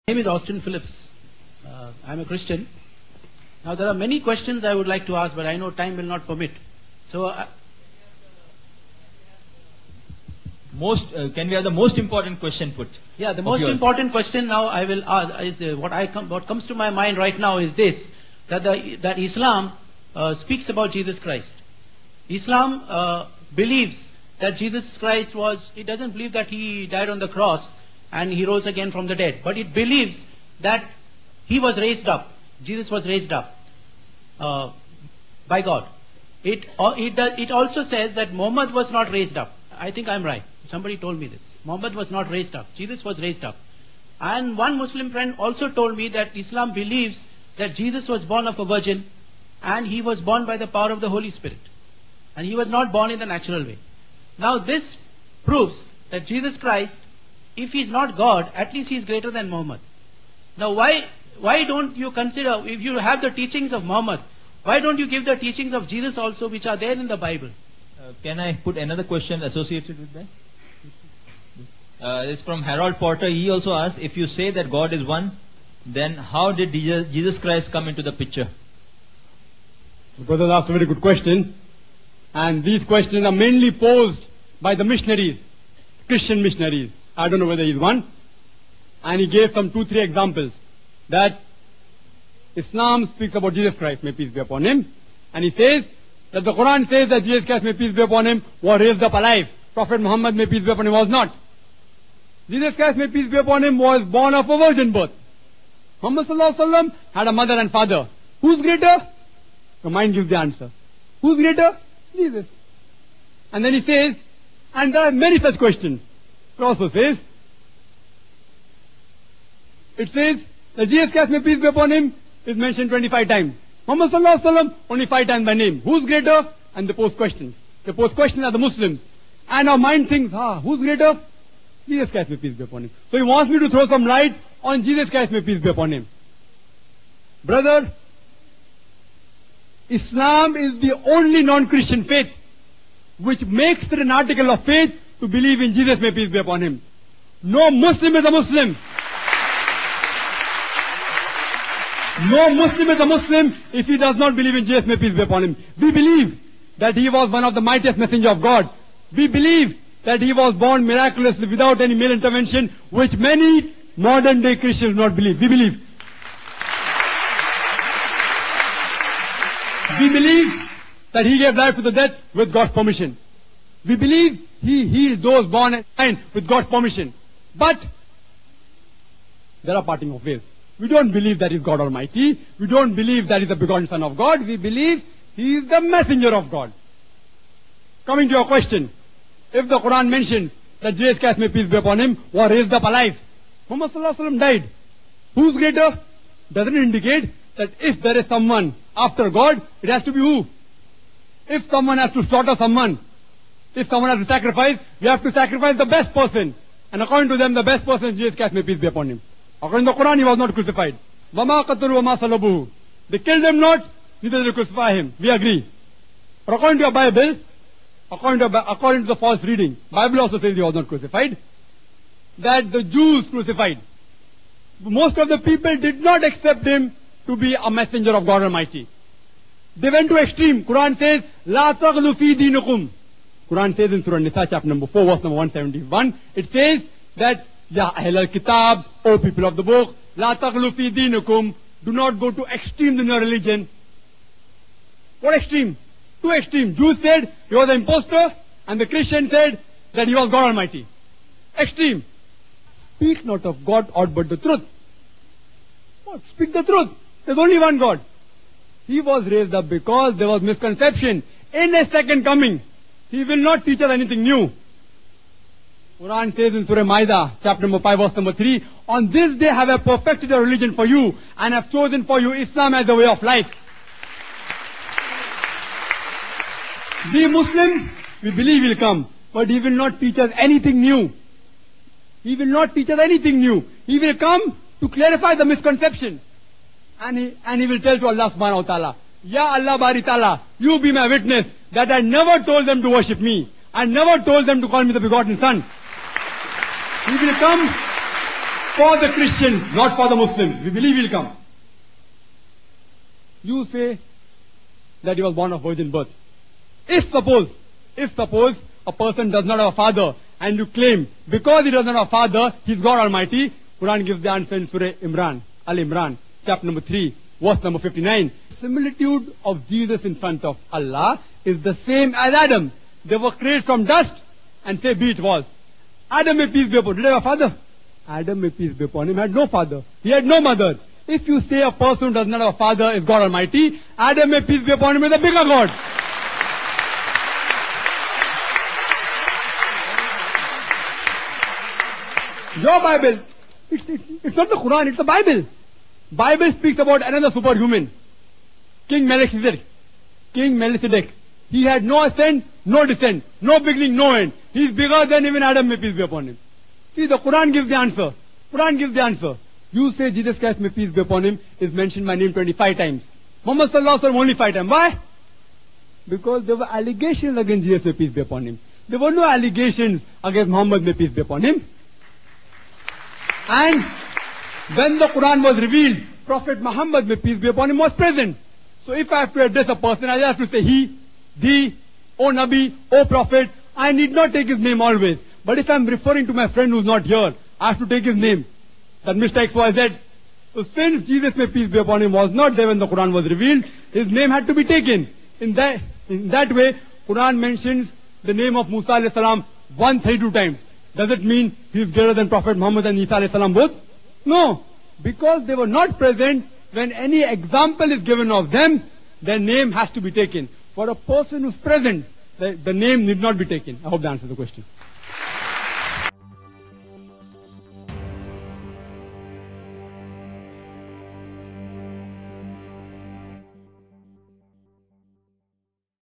My name is Austin Phillips. I'm a Christian. Now there are many questions I would like to ask, but I know time will not permit. So, Can we have the most important question put? yeah, the most important question now I will ask is what comes to my mind right now is this: that Islam speaks about Jesus Christ. Islam believes that Jesus Christ it doesn't believe that he died on the cross and he rose again from the dead, but it believes that he was raised up. Jesus was raised up by God. It also says that Muhammad was not raised up. I think I'm right. Somebody told me this. Muhammad was not raised up. Jesus was raised up. And one Muslim friend also told me that Islam believes that Jesus was born of a virgin and he was born by the power of the Holy Spirit. And he was not born in the natural way. Now this proves that Jesus Christ, if he is not God, at least he is greater than Muhammad. Now why don't you consider, if you have the teachings of Muhammad, why don't you give the teachings of Jesus also, which are there in the Bible? Can I put another question associated with that? It's from Harold Porter. He also asked, if you say that God is one, then how did Jesus Christ come into the picture? The brother asked a very good question. And these questions are mainly posed by the missionaries, Christian missionaries. I don't know whether he's one. And he gave some 2-3 examples that Islam speaks about Jesus Christ, may peace be upon him. And he says that the Quran says that Jesus Christ, may peace be upon him, was raised up alive. Prophet Muhammad, may peace be upon him, was not. Jesus Christ, may peace be upon him, was born of a virgin birth. Muhammad sallallahu alaihi wasallam had a mother and father. Who's greater? The mind gives the answer. Who's greater? Jesus. And then he says, and there are many such questions. It also says, it says that Jesus Christ, may peace be upon him, is mentioned 25 times. Muhammad sallallahu alaihi wasallam only 5 times by name. Who's greater? And they pose questions. The pose questions are the Muslims. And our mind thinks, who's greater? Jesus Christ, may peace be upon him. So he wants me to throw some light on Jesus Christ, may peace be upon him. Brother, Islam is the only non-Christian faith which makes it an article of faith to believe in Jesus, may peace be upon him. No Muslim is a Muslim. No Muslim is a Muslim if he does not believe in Jesus, may peace be upon him. We believe that he was one of the mightiest messengers of God. We believe that he was born miraculously without any male intervention, which many modern day Christians do not believe. We believe. We believe that he gave life to the dead with God's permission. We believe he heals those born and blind with God's permission. But there are parting of ways. We don't believe that he is God Almighty. We don't believe that he is the begotten Son of God. We believe he is the messenger of God. Coming to your question, if the Quran mentions that Jesus Christ, may peace be upon him, was raised up alive, Muhammad sallallahu alaihi wasallam died. Who's greater? Doesn't it indicate that if there is someone after God, it has to be who? If someone has to slaughter someone, if someone has to sacrifice, we have to sacrifice the best person. And according to them, the best person is Jesus Christ, may peace be upon him. According to the Quran, he was not crucified. وَمَا قَتَلُوا وَمَا صَلَبُوهُ. They killed him not, neither did they crucify him. We agree. But according to your Bible, according to the false reading, Bible also says he was not crucified. That the Jews crucified. Most of the people did not accept him to be a messenger of God Almighty. They went to extreme. Quran says, لَا تَغْلُوا فِي دِينِكُمْ. Quran says in Surah Nisa, chapter number 4, verse number 171, it says that, Ya Ahl al-Kitab, O people of the book, La taghlu fi deenukum, do not go to extremes in your religion. What extreme? Two extremes. Jews said he was an impostor, and the Christians said that he was God Almighty. Extreme. Speak not of God aught but the truth. What? Speak the truth. There's only one God. He was raised up because there was misconception. In a second coming, he will not teach us anything new. Quran says in Surah Maida, chapter number 5, verse number 3, on this day have I perfected a religion for you and have chosen for you Islam as the way of life. The Muslim, we believe will come, but he will not teach us anything new. He will not teach us anything new. He will come to clarify the misconception. And he will tell to Allah subhanahu wa ta'ala, Ya Allah bari ta'ala, you be my witness that I never told them to worship me. I never told them to call me the begotten Son. He will come for the Christians, not for the Muslims. We believe he'll come. You say that he was born of virgin birth. If suppose a person does not have a father, and you claim because he does not have a father, he's God Almighty, Quran gives the answer in Surah Imran, Al-Imran, chapter number 3, verse number 59. Similitude of Jesus in front of Allah is the same as Adam. They were created from dust, and say be it was. Adam, may peace be upon him, did he have a father? Adam, may peace be upon him, had no father. He had no mother. If you say a person who does not have a father is God Almighty, Adam, may peace be upon him, is a bigger God. Your Bible, it's not the Quran, it's the Bible. Bible speaks about another superhuman, King Melchizedek. King Melchizedek. He had no ascent, no descent, no beginning, no end. He is bigger than even Adam, may peace be upon him. See, the Quran gives the answer. Quran gives the answer. You say Jesus Christ, may peace be upon him, is mentioned by name 25 times. Muhammad sallallahu alaihi wasallam only 5 times. Why? Because there were allegations against Jesus, may peace be upon him. There were no allegations against Muhammad, may peace be upon him. And when the Quran was revealed, Prophet Muhammad, may peace be upon him, was present. So if I have to address a person, I have to say he, thee, O Nabi, O Prophet. I need not take his name always. But if I am referring to my friend who is not here, I have to take his name. That Mr. XYZ. So since Jesus, may peace be upon him, was not there when the Quran was revealed, his name had to be taken. In that way, Quran mentions the name of Musa alayhi salam 132 times. Does it mean he is greater than Prophet Muhammad and Isa alayhi salam both? No. Because they were not present when any example is given of them, their name has to be taken. For a person who's present, the name need not be taken. I hope that answers the question.